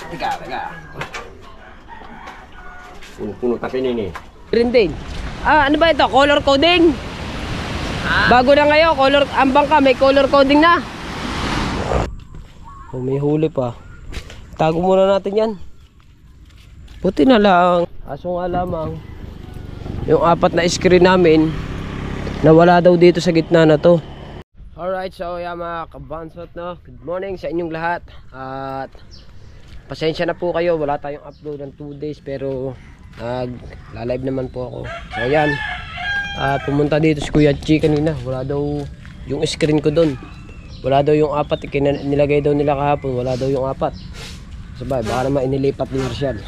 Tiga. Puno tapin ini. Green din. Ano ba ito? Color coding? Bago na ngayon, ang bangka may color coding na. Oh, may huli pa. Tago muna natin yan. Buti na lang. Aso nga lamang, yung 4 na screen namin nawala daw dito sa gitna na to. Alright, so yan mga kabansot, no? Good morning sa inyong lahat. At pasensya na po kayo, wala tayong upload ng 2 days, pero nag-live naman po ako. So yan, pumunta dito si Kuya Chi kanina. Wala daw yung screen ko doon. Wala daw yung 4, nilagay daw nila kahapon. Wala daw yung 4. Sabay, baka naman inilipat ni Marshall.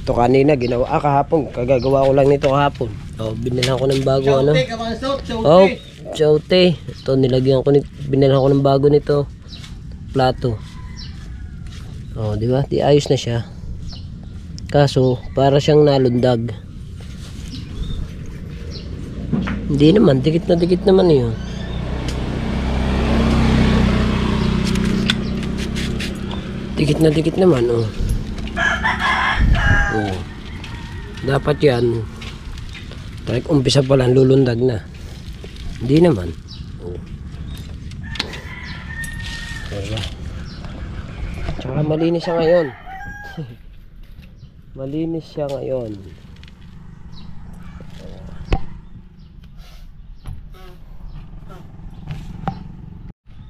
Ito kanina ginawa, kahapon, kagagawa ko lang nito kahapon. Binilhan ko ng bago chote. Ito nilagyan ko, binilhan ko ng bago nito plato. Di ba? Di ayos na siya. Kaso para siyang nalundag. Hindi naman, dikit naman 'yun. Dikit naman, dapat yan talagang umpisa pa lang lulundag na. Hindi naman. Tsaka malinis siya ngayon. Malinis siya ngayon.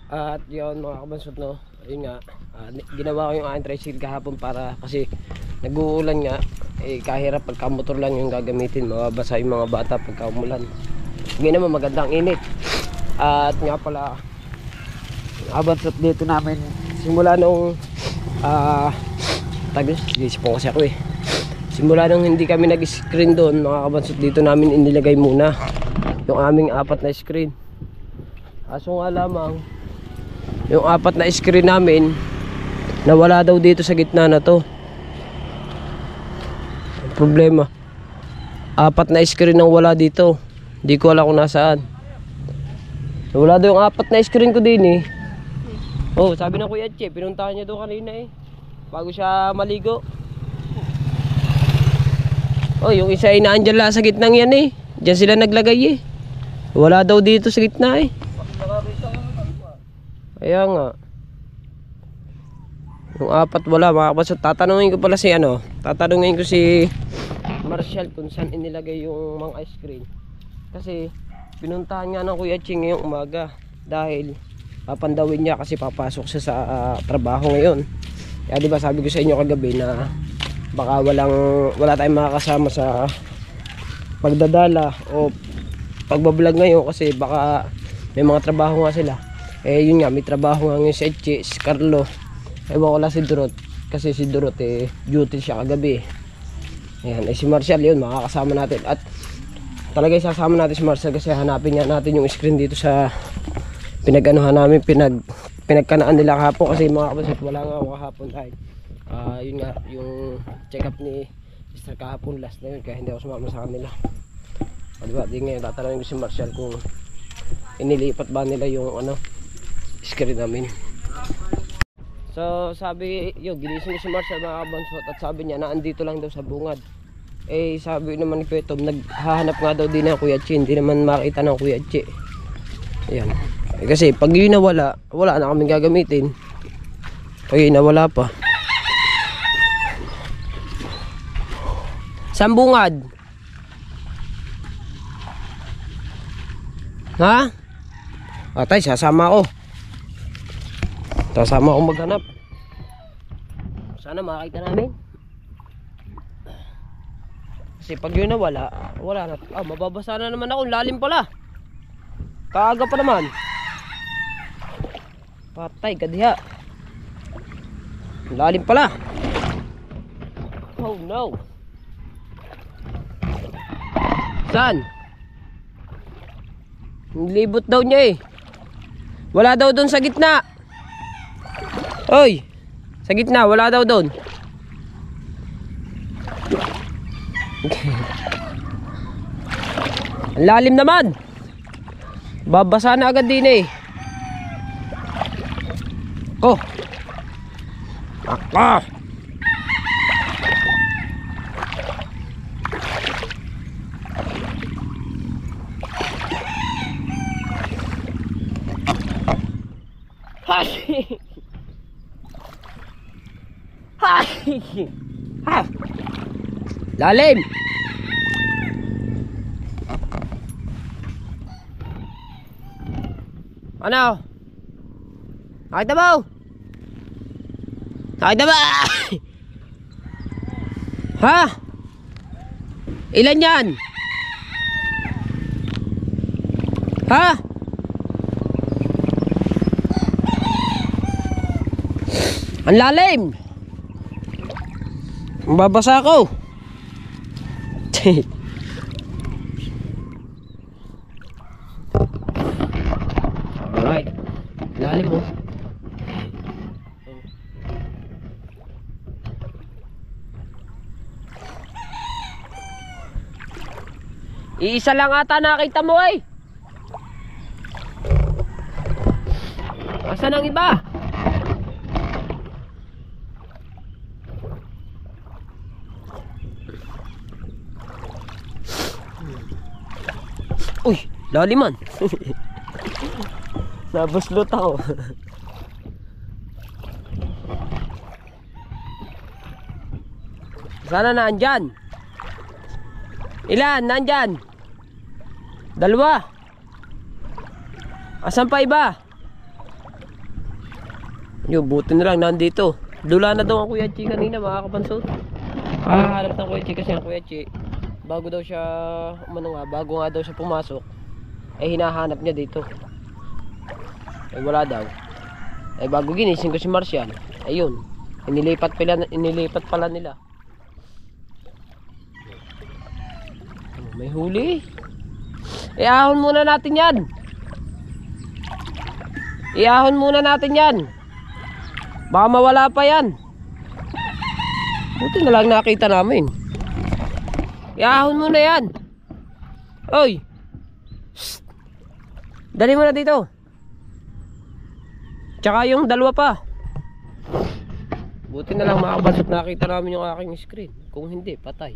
At yun mga kabansot, no, ayun nga, ginawa ko yung aking tricycle kahapon para kasi nag-uulan nga, kahirap pagka motor lang yung gagamitin, mababasa yung mga bata pagka umulan. Hindi naman magandang init. At nga pala, kabansot dito namin simula nung isipon kasi ako simula nung hindi kami nag-screen doon mga kabansot, dito namin inilagay muna yung aming 4 na screen. Aso nga lamang, yung 4 na screen namin nawala daw dito sa gitna na to. Ang problema, 4 na screen nang wala dito. Hindi ko alam kung nasaan. Wala daw yung 4 na screen ko din sabi ng Kuya Che, pinuntahan niya doon kanina bago siya maligo. Yung isa ay naandyan lang sa gitnang yan Diyan sila naglagay Wala daw dito sa gitna Kaya nga. Yung 4 wala mga kabansot. Tatanungin ko pala tatanungin ko si Marshall kung saan inilagay yung mga ice cream. Kasi pinuntahan nga ng Kuya Ching ngayong umaga dahil papandawin niya kasi papasok siya sa trabaho ngayon. Kaya diba sabi ko sa inyo kagabi na baka wala tayong makakasama sa pagdadala o pagbablog ngayon kasi baka may mga trabaho nga sila. Yun nga, may trabaho nga ngayon si Etche, si Carlo. Ewan ko lang si Durot. Kasi si Durot duty siya kagabi. Ayan, si Marshall yun, makakasama natin. At talaga isasama natin si Marshall kasi hanapin nga natin yung screen dito sa pinag-anuhan namin, pinagkanaan nila kahapon. Kasi mga kabansot, wala nga ako kahapon dahil yun nga, yung check up ni Mr. kahapon last na yun. Kaya hindi ako sumama sa kanila. Diba, di ngayon tatanungin ko si Marshall kung inilipat ba nila yung screen namin. So sabi ginising si Marshall mga kabansot at sabi niya na andito lang daw sa bungad. Sabi naman ni Petom, naghahanap nga daw din ng Kuya Chi, hindi naman makita ng Kuya Chi. Ayan. Kasi pag yun nawala, wala na kaming gagamitin. Pag yun nawala pa. Saan bungad? Ha? Atay, sasama ako. Sasama ako maghanap. Sana makakita namin. Kasi pag yun na wala na. Mababasa na naman ako. Lalim pala. Kaaga pa naman. Patay, kadiha. Lalim pala. Oh no. Saan? Libot daw niya Wala daw doon sa gitna. Oy, sa gitna, wala daw doon. Ang lalim naman. Babasa na agad din Ko. Ako. Hashi. Hashi. Ha. Lalim. Ano? Nakita mo? Nakita ba? Ha? Ilan yan? Ha? Ang lalim. Mababasa ako. Alright. Lalim mo. Iisa lang ata nakita mo eh. Asan ang iba? Uy, laliman. Nabuslot ako. Sana naandyan. Ilan naandyan? Dalawa. Asan pa iba? Yung buti na lang nandito. Dula na daw ang Kuya Chi kanina, mga kapansot. Hanap ng Kuya Chi kasi ang Kuya Chi, bago daw siya bago nga daw siya pumasok, eh hinahanap niya dito. Eh wala daw. Eh bago ginising ko si Marcial, ayun, inilipat pala nila. May huli. Iahon muna natin yan. Iahon muna natin yan. Baka mawala pa yan. Buti na lang nakita namin. Iahon muna yan. Oy. Shhh. Dali mo na dito. Tsaka yung dalawa pa. Buti na lang makabansot nakita namin yung aking screen. Kung hindi, patay.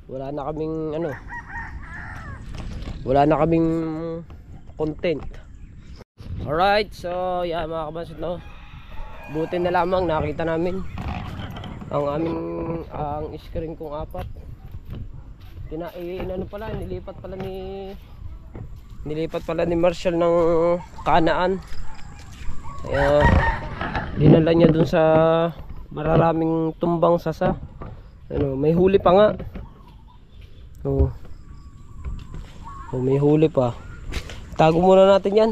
Wala na kaming wala na kaming content. Alright, so yeah mga kabansot, no? Buti na lamang nakita namin ang screen kong 4. Nilipat pala ni Marcial ng Kanaan. Kaya dinala niya dun sa mararaming tumbang sasa. May huli pa nga. May huli pa. Tago muna natin yan.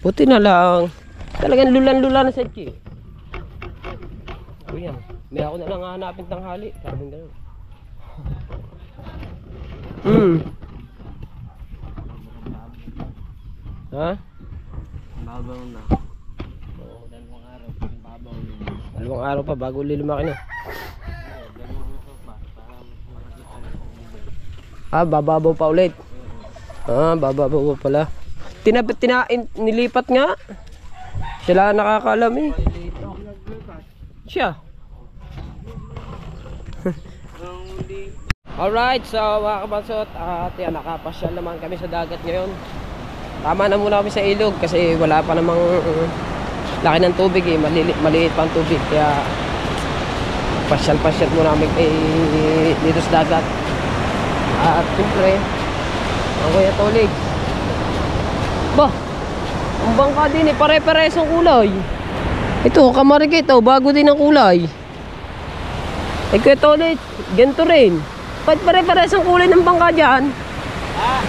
Buti na lang. Talagang lulan-lula na sa Chi. Yan. May ako na lang hanapin tanghali. Sabing gano'n. Ha? Babaw na. Oo, dalawang araw. Babaw na. Dalawang araw pa bago lumaki na. Bababaw pa ulit. Bababaw pa pala. Nilipat nga. Sila nakakaalam eh. Siya. Alright, so mga kabansot, at yan, nakapasyal naman kami sa dagat ngayon. Tama na muna kami sa ilog kasi wala pa namang laki ng tubig eh. Maliit pa ang tubig. Kaya pasyal-pasyal muna kami dito sa dagat. At siyempre, ang Kuya Tolig. Bah, ang bangka din eh, pare-pares ang kulay. Ito, kamarikit oh, bago din ang kulay. Eh Kuya Tolig, ganito rin. Ba't pare-pares ang kulay ng bangka dyan?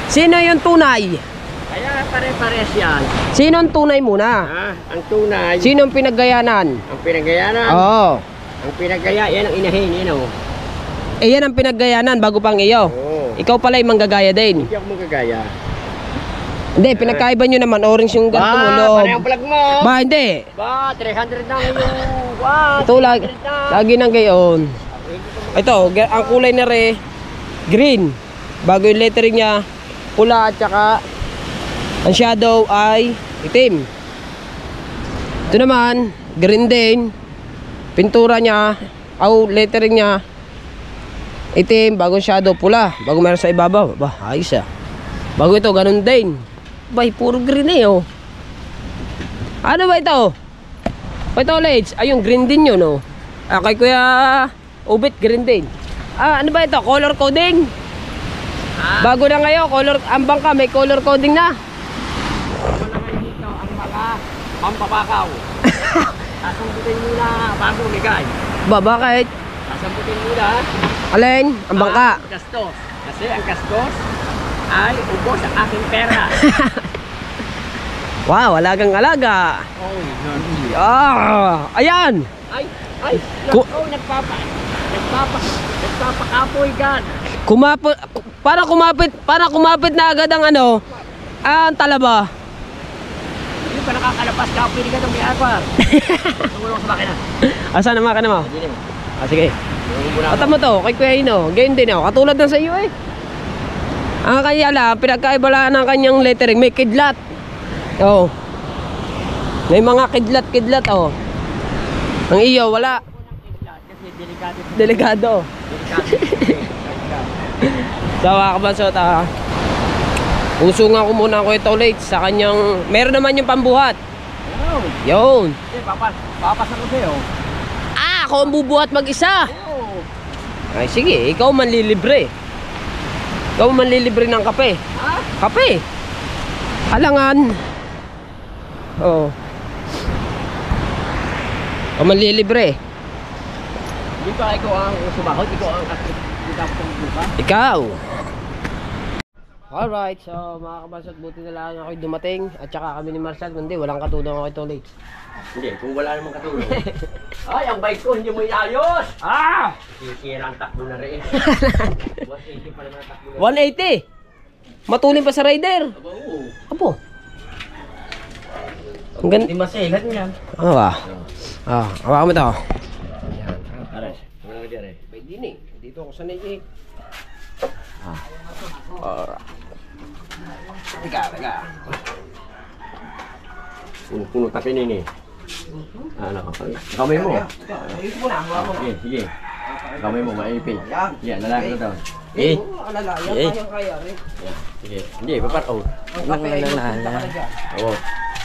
Sino yung tunay? Kaya pare-pares yan. Sino ang tunay muna? Ang tunay. Sino ang pinaggayanan? Ang pinaggayanan? Oo. Ang pinaggaya, yan ang inahin, yun o. Eh yan ang pinaggayanan bago pang iyo. Oo. Ikaw pala yung manggagaya din. Hindi ako magagaya. Hindi, pinagkaiba nyo naman. Orange yung ganito mo, loob. Parang plug mo. Ba, hindi. 300 lang yung... Ito, lagi nang gayon. Ito, ang kulay na green. Bago yung lettering niya, pula at saka ang shadow ay itim. Ito naman, green din. Pintura niya, lettering niya, itim, bagong shadow, pula. Bago meron sa ibabaw. Ba, ayos ah. Bago ito, ganun din. Bay, puro green eh oh. Ano ba ito? Ito ulit, ayun, green din yun oh. Kay Kuya Ubit, green din. Ano ba ito? Color coding? Bago na ngayon, ang bangka may color coding na. Dito ang mga pampapakaw. Sasamputin muna bago ligay. Ba, bakit? Sasamputin muna. Alin? Ang bangka? Gastos. Kasi ang gastos ay ubos ang aking pera. Wow, alagang alaga. Ayan. Ay, nagpapakapoy gan. Para kumapit na agad ang ang talaba. Hindi pa nakakalapas kapoy ni ganong mayagwar. Tumulong sa makina. Asan ang makina mo? Hindi mo. Sige. Ata mo to, kay Kuya Hino. Ganyan din ako. Katulad ng sa iyo eh. Ang kanya lang, pinagkaiba lang ng kanyang lettering. May kidlat. Oh. May mga kidlat oh. Ang iyo, wala. Kasi delikado. Delikado. So mga kabansot usungan ko muna ako ito ulit sa kanyang, meron naman yung pambuhat. Yun. Papasan ko sa'yo. Ako ang bubuhat mag-isa. Ay sige, ikaw manlilibre. Ikaw manlilibre ng kape. Ha? Kape. Alangan. Oo. Ikaw manlilibre. Hindi pa ikaw ang sumahod, ikaw ang buka. Ikaw. Alright, so mga kabansot, buti na lang ako'y dumating. At saka kami ni Marshall, kundi walang katulong ako ito ulit. Hindi, kung wala namang katulong. Ay, ang bike ko, hindi mo inayos! Sisira ang takbo na rin. 180 pa naman ang takbo na rin. 180! Matulin pa sa rider. Aba, oo. Apo. Ang ganda. Hindi maselan yan. Hawakan mo ito. Yan, ares. Wala ka dyan eh. Pwede din eh. Dito ako sanay eh. Alright. Teka. Puno tapin ini. Ano, kamay mo. Ayusin mo na. Sige. Kamay mo, maipin. Yan, lalaki na daw. Kaya. Sige. Hindi, papat. Oh. Oo.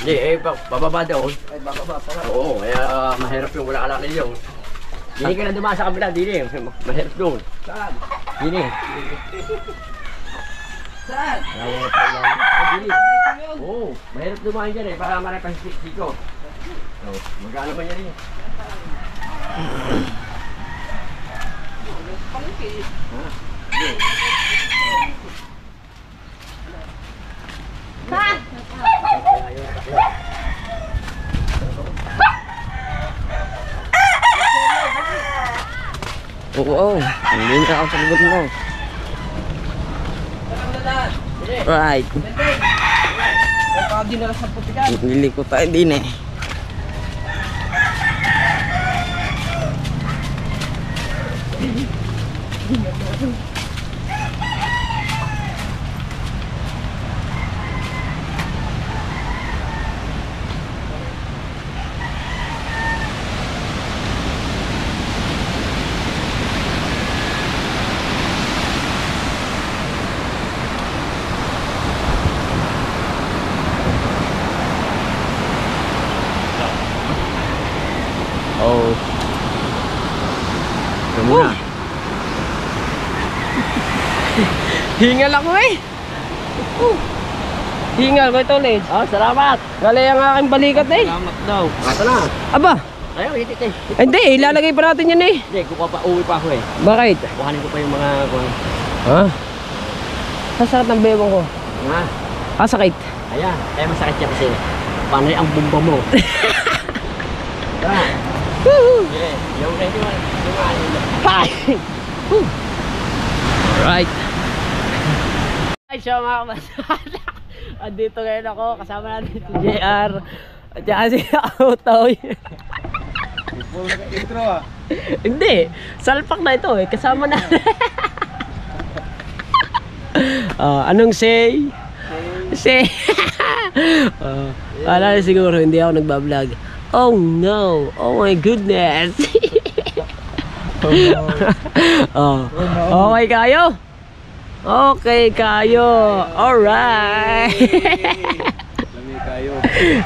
Hindi, bababa daw. Ay, bababa pa nga. Oo, kaya mahirap yung wala alala niyo. Hindi ka na dumaan sa kabila, dili. Mahirap doon. Saan? Dili. Saan? Dili. Oo, mahirap dumaan dyan eh, para marapang siko. Oh, magkano ba yan eh? Oo. Hindi ka ako sa likod mo. Right. Liliko tayo din eh. Oh. Ito muna. Hingal ako eh. Hingal ko ito ulit. Oh, salamat. Galay ang aking balikat eh. Salamat daw. Kato na. Aba. Ayaw, hitit eh. Hindi, ilalagay pa natin yan eh. Hindi, uwi pa ako eh. Bakit? Kuhanin ko pa yung mga... Ha? Sasakit ng bewang ko. Nga. Sakit. Ayan, kaya masakit siya kasi. Panay ang bumba mo. Tara. Yeah, yung ready mo. Hi! Alright. Ay, so mga kabansat. Andito ngayon ako, kasama natin si JR. At saka si Autoy. Intro ah. Hindi, salpak na ito eh, kasama na. Anong say? Say. Wala na siguro, hindi ako nagbablog. Oh no. Oh my goodness. Oh. Okay kayo? Okay kayo. Alright. Lami kayo.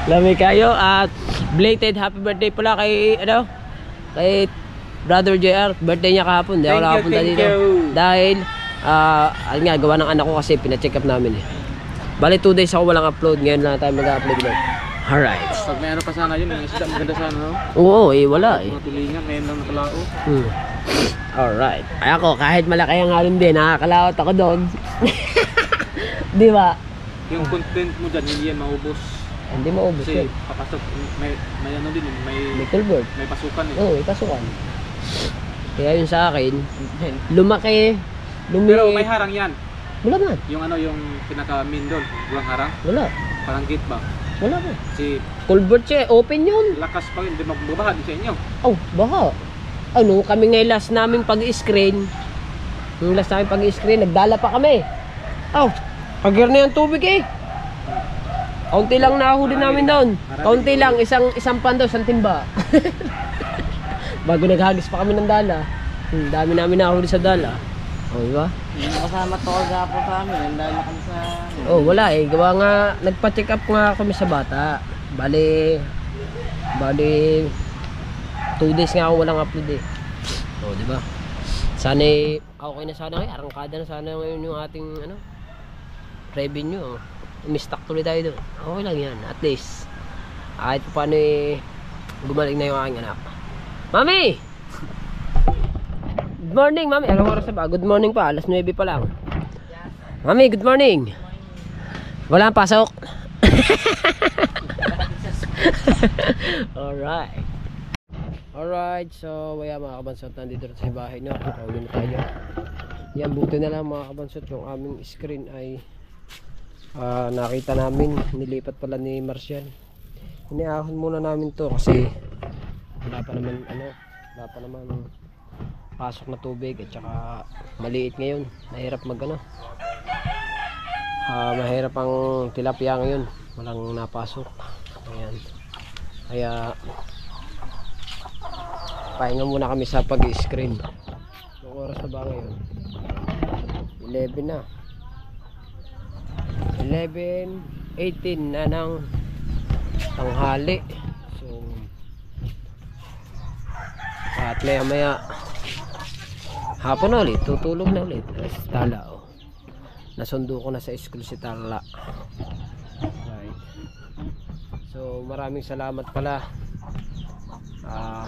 Lami kayo at belated happy birthday pala kay kay Brother JR. Birthday niya kahapon. Di ako nakapunta dito. Dahil ayun nga, gawa ng anak ko kasi pina-check up namin eh. Bali 2 days ako walang upload. Ngayon lang tayo mag-upload lang. Alright. Pag may ano pa sana yun, may isda maganda sana, no? Oo eh, wala eh. Mga tulingan, ngayon lang nakalao. Alright. Ay ako, kahit malaki ang alon din, nakakalawat ako doon. Di ba? Yung content mo dyan, hindi yan maubos. Hindi maubos Kasi yun. papasok, may ano din, May culvert. may pasukan eh. Oo, may pasukan. Kaya yun sa akin, lumaki, Pero may harang yan. Wala man. Yung ano, yung pinaka-main doon, walang harang. Wala. Parang gate ba? Wala man. Kasi Culvert siya, open yun. lakas pa rin, hindi magbabaha din sa inyo. Oh, baka. Ano, kami ngayon last namin pag-screen. Yung last namin pag-screen, nagdala pa kami. Oh, pagir na yung tubig eh. Kaunti lang nahuli namin doon. Kaunti lang, isang pando, isang timba. Bago naghagis pa kami ng dala. Dami namin nahuli sa dala. Oh, di ba? Kasama to agapo sa amin. Handa na kami sa... Oh, wala eh. Gawa nga, nagpa-check up nga kami sa bata. Bali 2 days nga ako walang upload eh. Oh, di ba? Sana eh, okay na sana ngayon. Arangkada na sana ngayon yung ating revenue. Oh. Umistak tuloy tayo doon. Okay lang yan. At least, kahit paano eh, gumaling na yung aking anak. Mami! Good morning, Mami. Anong oras na ba? Good morning pa. Alas 9 pa lang. Mami, good morning. Wala ang pasok. Alright. Alright, so waya mga kabansot, nandito na sa bahay na. Pauwi na tayo. Yan, buti na lang mga kabansot, yung aming screen ay nakita namin. Nilipat pala ni Marcial. Iniahon muna namin to kasi wala pa naman pasok na tubig at saka maliit ngayon. Mahirap mahirap ang tilapia ngayon. Walang napasok. Ayan. Kaya pahinga muna kami sa pag-screen. Ang oras na ba ngayon? 11 na. 11:18 na ng tanghali. So at maya hapon na ulit, tutulog na ulit. Tala, oh. Nasundo ko na sa school si Tala. Right. So maraming salamat pala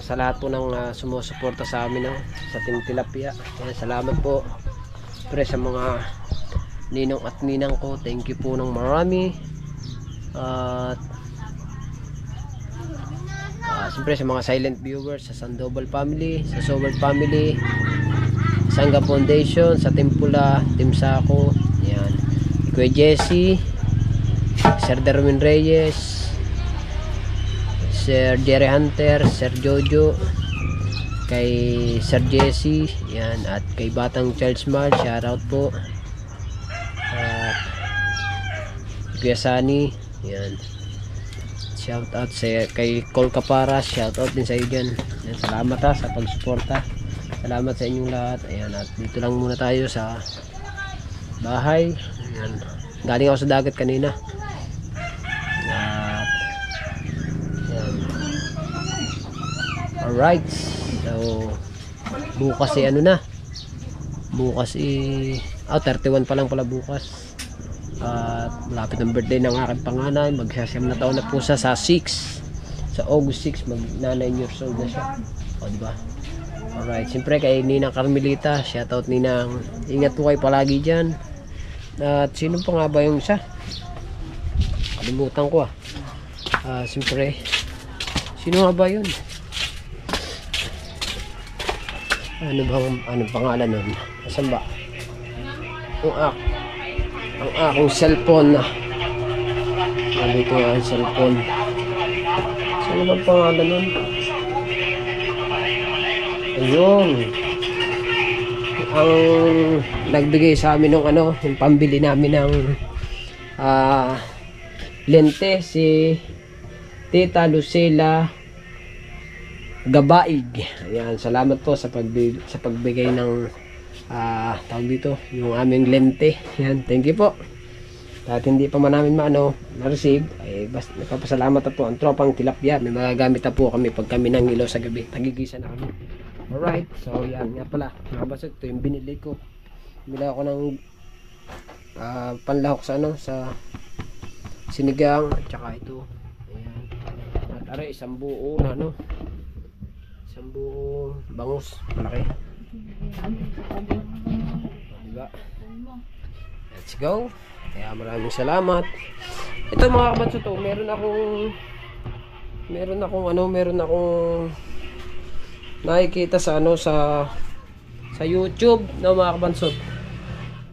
sa lahat po ng sumusuporta sa amin sa Team Tilapia. Ayan, salamat po pre sa mga ninong at ninang ko. Thank you po ng marami. At siyempre sa mga silent viewers, sa Sandoval family, sa Sobel family, Sangga Foundation, sa Team Pula, Team Sako, yan, Kuya Jesse, Sir Darwin Reyes, Sir Jerry Hunter, Sir Jojo, kay Sir Jesse, yan, at kay Batang Charles Mar, shoutout po. At Kuya Sunny, yan, shoutout kay Col Capara, shoutout din sa iyo dyan. Yan, salamat sa pagsuporta. Salamat sa inyong lahat. Ayan, at dito lang muna tayo sa bahay. Ayan. Galing ako sa dagat kanina. At ayan. Alright. So bukas bukas 31 pa lang pala bukas. At malapit ang birthday ng aking panganay. Magsasyam na taon na po siya sa 6. Sa August 6 mag 9 years old na siya. O diba? Alright, siyempre kay Ninang Carmelita, shoutout Ninang, ingat po kayo palagi dyan. At sino pa nga ba yung isa? Kalimutan ko siyempre, sino nga ba yun? Ano pangalan nun? Asan ba? Ang aking cellphone nandito ang cellphone. Sino ba pangalan nun? Ayun, ang nagbigay sa amin ng yung pambili namin ng lente, si Tita Lucila Gabaig. Ayan, salamat po sa pagbigay ng tawag dito, yung aming lente. Ayan, thank you po. At hindi pa man namin na-receive, ay basta nagpapasalamat na po ang tropang tilapia. May magagamit na po kami pag kami nang ilaw sa gabi. Tagigisa na kami. Alright, so yan nga pala. Nakabasag, ito yung binili ko. Bili ako ng panlahok sa sa sinigang at saka ito. Ayan. At aray, isang buo na isang buo bangus. Malaki. Diba? Let's go. Kaya maraming salamat. Ito mga kabatso to, meron akong nakikita sa sa YouTube na mga kabansot.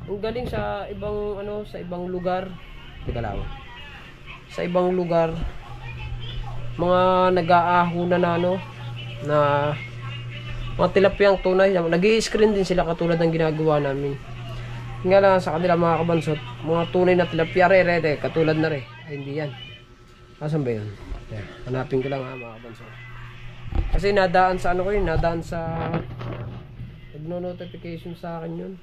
Ang galing sa ibang lugar. Teka lang. Sa ibang lugar mga nag-aahunan na mga tilapiyang tunay. Nag-i-screen din sila katulad ng ginagawa namin. Nga lang sa kanila mga kabansot, mga tunay na tilapia katulad na ay hindi yan. Asan ba yun? Hanapin ko lang mga kabansot. Kasi nadaan sa nadaan sa nagno-notification sa akin yun.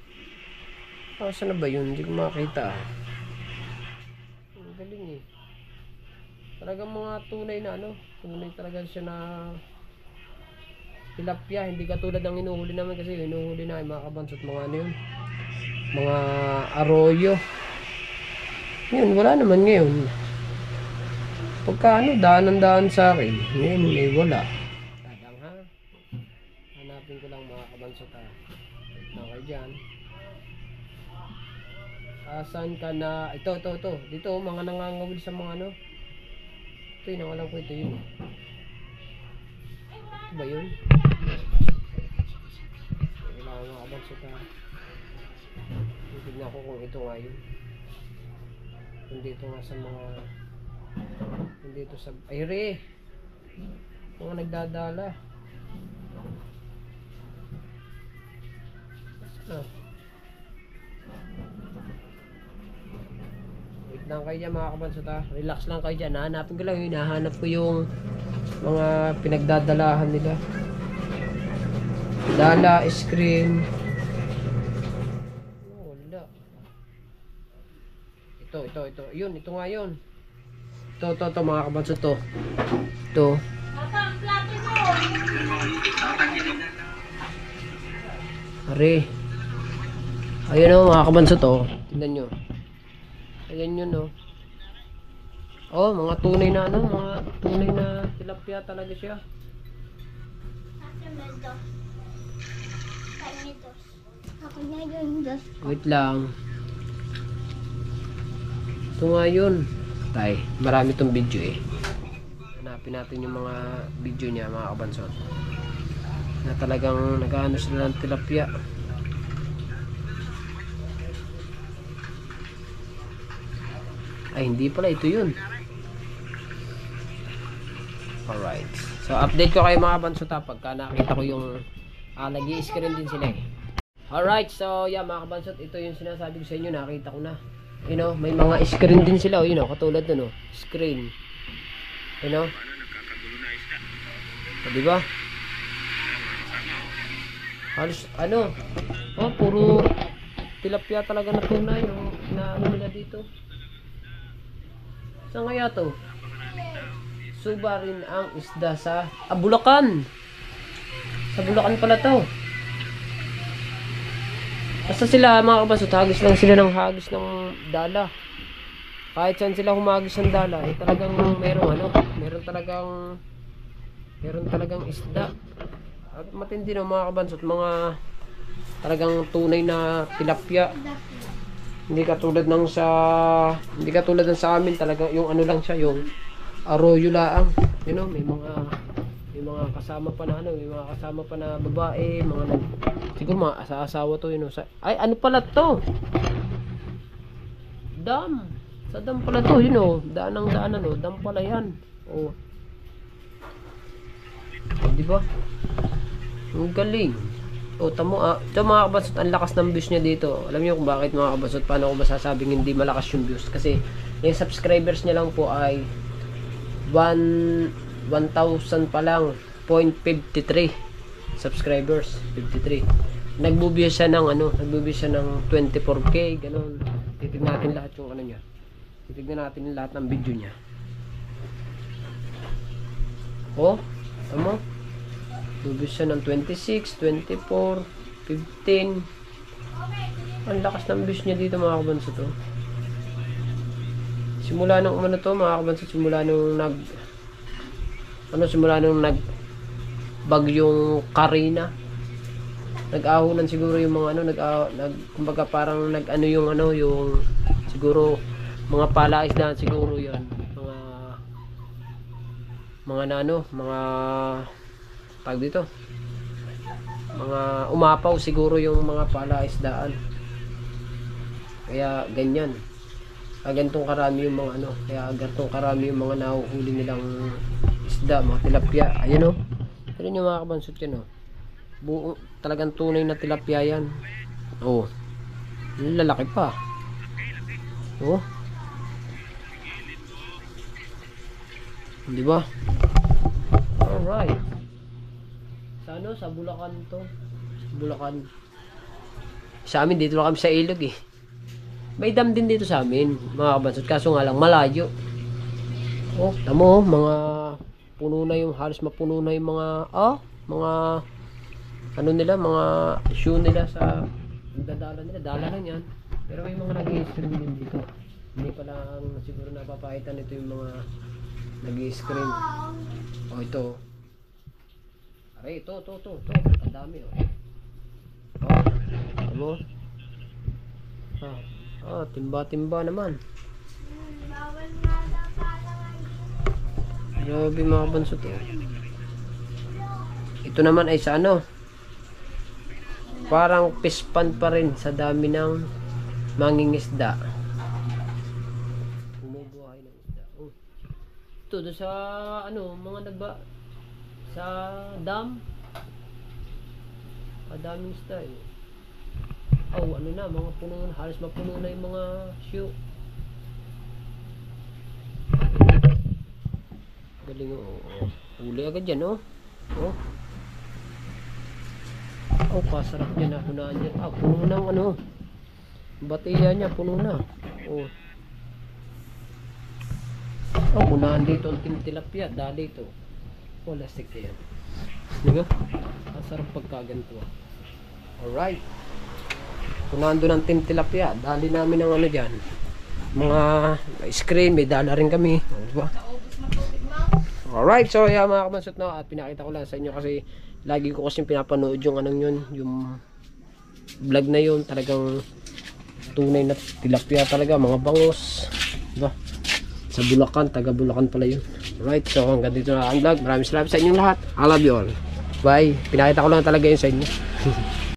Saan na ba yun? Hindi ko makita. Ang galing talagang mga tunay na tunay talaga siya na tilapia, hindi katulad ng inuhuli namin kasi inuhuli na mga kabansot, mga yun, mga arroyo. Yun, wala naman ngayon. Pagka daan sa akin, ngayon may wala. Tadang ha? Hanapin ko lang mga kabansot kayo dyan. Asan ka na? Ito. Dito mga nangangawil sa mga Ito yun, alam ko ito yun. Ito ba yun? Wala mga kabansot tignan ko kung ito nga yun. Kung dito nga sa mga dito sa ayre mga nagdadala. Wait lang kayo dyan mga kabansot relax lang kayo dyan. Hanapin ko lang yun. Hinahanap ko yung mga pinagdadalahan nila. Dala, screen. Wala. Ito. Yun, ito nga yun. Ito mga kabansot to. Ito. Are. Ayun mga kabansot tingnan nyo. Ayan yun mga tunay na mga tunay na tilapia talaga siya. Wait lang. Ito nga yun. Marami tong video hanapin natin yung mga video niya mga kabansot na talagang nag-ano sila ng tilapia. Ay hindi pala, ito yun. Alright, so update ko kayo mga kabansot pagka nakita ko yung nag-i-screen din sila Alright, so mga kabansot, ito yung sinasabi ko sa inyo, nakita ko na. May mga screen din sila katulad nun screen. Diba? Halos puro tilapia talaga na tunay na nila dito. Saan kaya to? Suba rin ang isda sa Bulacan. Sa Bulacan pala to. Basta sila mga kabansot, hagis lang sila ng hagis ng dala. Kahit saan sila humagis ng dala, talagang meron talagang isda. At matindi mga kabansot, mga talagang tunay na tilapia. Hindi katulad ng sa amin talaga yung lang siya, yung arroyo laang. May mga kasama pa na may mga kasama pa na babae, siguro mga asawa to ay ano pala to? Dam. Sa dam pala to, daan dam pala yan. Di ba? Ang galing. Tamo ito mga kabansot, ang lakas ng views niya dito. Alam niyo kung bakit mga kabansot, paano ko masasabing hindi malakas yung views? Kasi yung subscribers niya lang po ay 1,000 pa lang. 53 subscribers. 53. Nagbubuo siya ng nagbubuo siya ng 24k, ganun. Titignan natin lahat yung niya. Titignan natin lahat ng video niya. Oh, tama? Nagbubuo siya ng 26, 24, 15. Ang lakas ng views niya dito mga kabanso to. Simula nung to mga kabanso, simula nung bagyong Karina. Nag-ahunan siguro yung mga kumbaga parang yung siguro mga palaisdaan siguro yan. Mga tag dito. Mga umapaw siguro yung mga palaisdaan. Kaya ganyan. Gantong karami yung mga kaya gantong karami yung mga nahuhuli nilang isda, mga tilapia. Ayun Pero yung mga kabansot yan buo, talagang tunay na tilapia yan. Lalaki pa. Di ba? Alright. Sa Bulacan to. Bulacan. Sa amin dito lang kami sa ilog May dam din dito sa amin, mga kabansot. Kaso nga lang malayo. Tamo mga puno na yung halos mapuno na yung mga mga shoe nila sa dadala nila, dala lang yan. Pero may mga nag-i-screen din dito. Hindi pa lang siguro napapakitan ito yung mga nag-i-screen. Ito. Aray, ito. Ang dami Ano? Timba-timba naman. Grabe mga bansot Ito naman ay sa parang pispan pa rin sa dami ng mangingisda. Bumubuhay ng isda. Ito doon sa mga sa dam. Daming isda mga puno na, halos mapuno na yung mga shoe. Galing huli agad yan kasarap niya hunaan niya. Puno ng batiya niya, puno na. Hunaan dito ang tilapia, dali ito. Lastik yan. Diba? Kasarap pagkaganto. Alright. Hunaan doon ang tilapia, dali namin ng dyan. Mga screen, may dala rin kami. Diba? Alright, so mga kamansot at pinakita ko lang sa inyo kasi lagi ko kasi pinapanood yung yung vlog na yun, talagang tunay na tilapia talaga, mga bangos, diba? Sa Bulacan, taga Bulacan pala yun. Alright, so hanggang dito na ang vlog. Maraming salamat sa inyong lahat. I love you all. Bye. Pinakita ko lang talaga yun sa inyo.